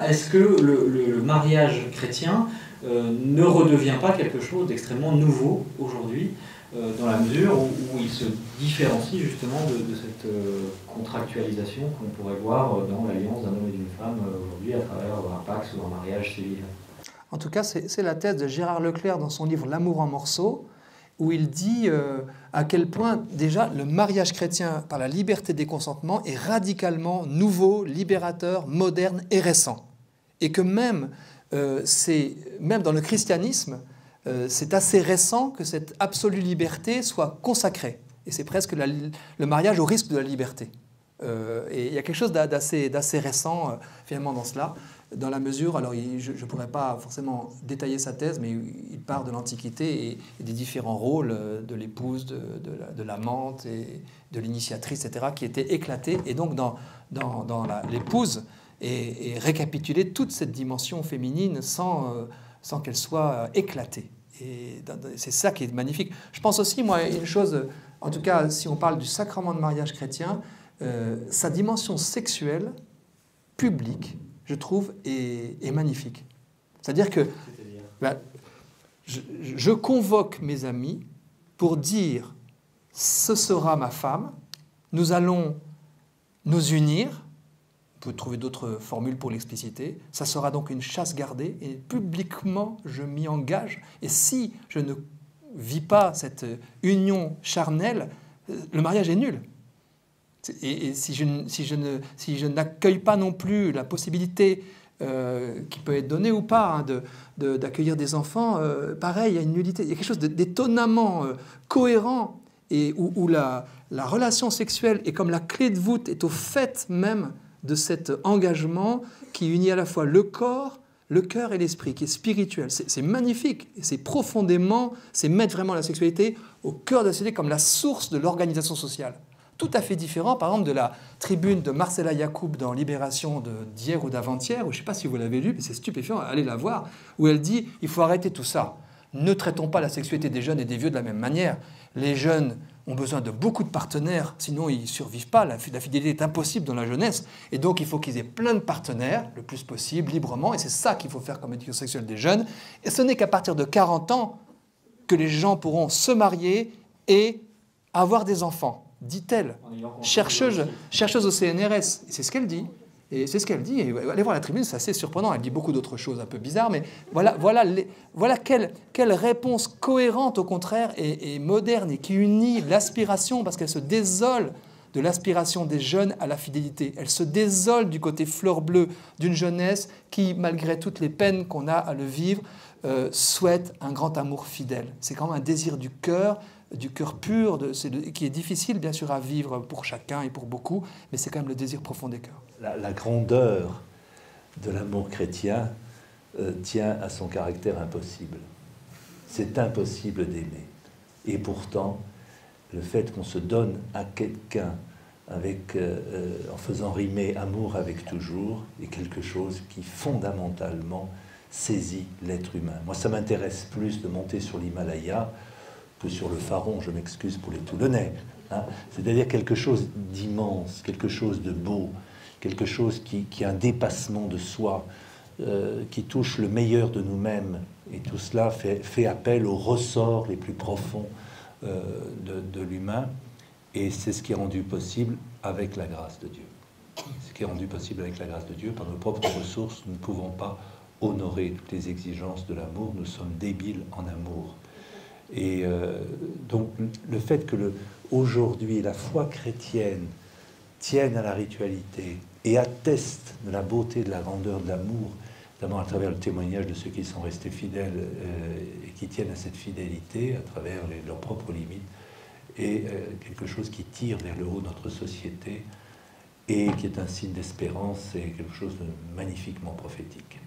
Est-ce que le mariage chrétien ne redevient pas quelque chose d'extrêmement nouveau aujourd'hui, dans la mesure où il se différencie justement de cette contractualisation qu'on pourrait voir dans l'alliance d'un homme et d'une femme aujourd'hui à travers un pacte ou un mariage civil? En tout cas, c'est la thèse de Gérard Leclerc dans son livre L'amour en morceaux, où il dit à quel point déjà le mariage chrétien par la liberté des consentements est radicalement nouveau, libérateur, moderne et récent. Et que même dans le christianisme, c'est assez récent que cette absolue liberté soit consacrée. Et c'est presque le mariage au risque de la liberté. Et il y a quelque chose d'assez récent finalement dans cela, dans la mesure, alors je ne pourrais pas forcément détailler sa thèse, mais il part de l'Antiquité et des différents rôles de l'épouse, de l'amante et de l'initiatrice, etc., qui étaient éclatés. Et donc dans l'épouse est récapitulée toute cette dimension féminine sans qu'elle soit éclatée. Et c'est ça qui est magnifique. Je pense aussi, moi, une chose, en tout cas, si on parle du sacrement de mariage chrétien, sa dimension sexuelle, publique, je trouve, est magnifique. C'est-à-dire que je convoque mes amis pour dire « ce sera ma femme, nous allons nous unir », on peut trouver d'autres formules pour l'expliciter, ça sera donc une chasse gardée, et publiquement je m'y engage, et si je ne vis pas cette union charnelle, le mariage est nul. Et si je n'accueille pas non plus la possibilité qui peut être donnée ou pas hein, d'accueillir des enfants, pareil, il y a une nullité. Il y a quelque chose d'étonnamment cohérent et où la relation sexuelle est comme la clé de voûte, est au fait même de cet engagement qui unit à la fois le corps, le cœur et l'esprit, qui est spirituel. C'est magnifique, et c'est mettre vraiment la sexualité au cœur de la société comme la source de l'organisation sociale. Tout à fait différent, par exemple, de la tribune de Marcella Yacoub dans Libération d'hier ou d'avant-hier, où je ne sais pas si vous l'avez lu, mais c'est stupéfiant, allez la voir, où elle dit « il faut arrêter tout ça. Ne traitons pas la sexualité des jeunes et des vieux de la même manière. Les jeunes ont besoin de beaucoup de partenaires, sinon ils ne survivent pas. La fidélité est impossible dans la jeunesse. Et donc, il faut qu'ils aient plein de partenaires, le plus possible, librement. Et c'est ça qu'il faut faire comme éducation sexuelle des jeunes. Et ce n'est qu'à partir de 40 ans que les gens pourront se marier et avoir des enfants. » Dit-elle, chercheuse au CNRS. C'est ce qu'elle dit. Et c'est ce qu'elle dit. Et allez voir la tribune, c'est assez surprenant. Elle dit beaucoup d'autres choses un peu bizarres, mais voilà quelle réponse cohérente, au contraire, et moderne, et qui unit l'aspiration, parce qu'elle se désole de l'aspiration des jeunes à la fidélité. Elle se désole du côté fleur bleue d'une jeunesse qui, malgré toutes les peines qu'on a à le vivre, souhaite un grand amour fidèle. C'est quand même un désir du cœur pur, qui est difficile bien sûr à vivre pour chacun et pour beaucoup, mais c'est quand même le désir profond des cœurs. La grandeur de l'amour chrétien tient à son caractère impossible. C'est impossible d'aimer. Et pourtant, le fait qu'on se donne à quelqu'un en faisant rimer amour avec toujours est quelque chose qui fondamentalement saisit l'être humain. Moi, ça m'intéresse plus de monter sur l'Himalaya que sur le Pharon, je m'excuse pour les Toulonnais. Hein. C'est-à-dire quelque chose d'immense, quelque chose de beau, quelque chose qui a un dépassement de soi, qui touche le meilleur de nous-mêmes. Et tout cela fait appel aux ressorts les plus profonds de l'humain. Et c'est ce qui est rendu possible avec la grâce de Dieu. Ce qui est rendu possible avec la grâce de Dieu. Par nos propres ressources, nous ne pouvons pas honorer toutes les exigences de l'amour. Nous sommes débiles en amour. Et donc le fait que aujourd'hui la foi chrétienne tienne à la ritualité et atteste de la beauté, de la grandeur de l'amour, notamment à travers le témoignage de ceux qui sont restés fidèles et qui tiennent à cette fidélité à travers leurs propres limites, est quelque chose qui tire vers le haut notre société et qui est un signe d'espérance et quelque chose de magnifiquement prophétique.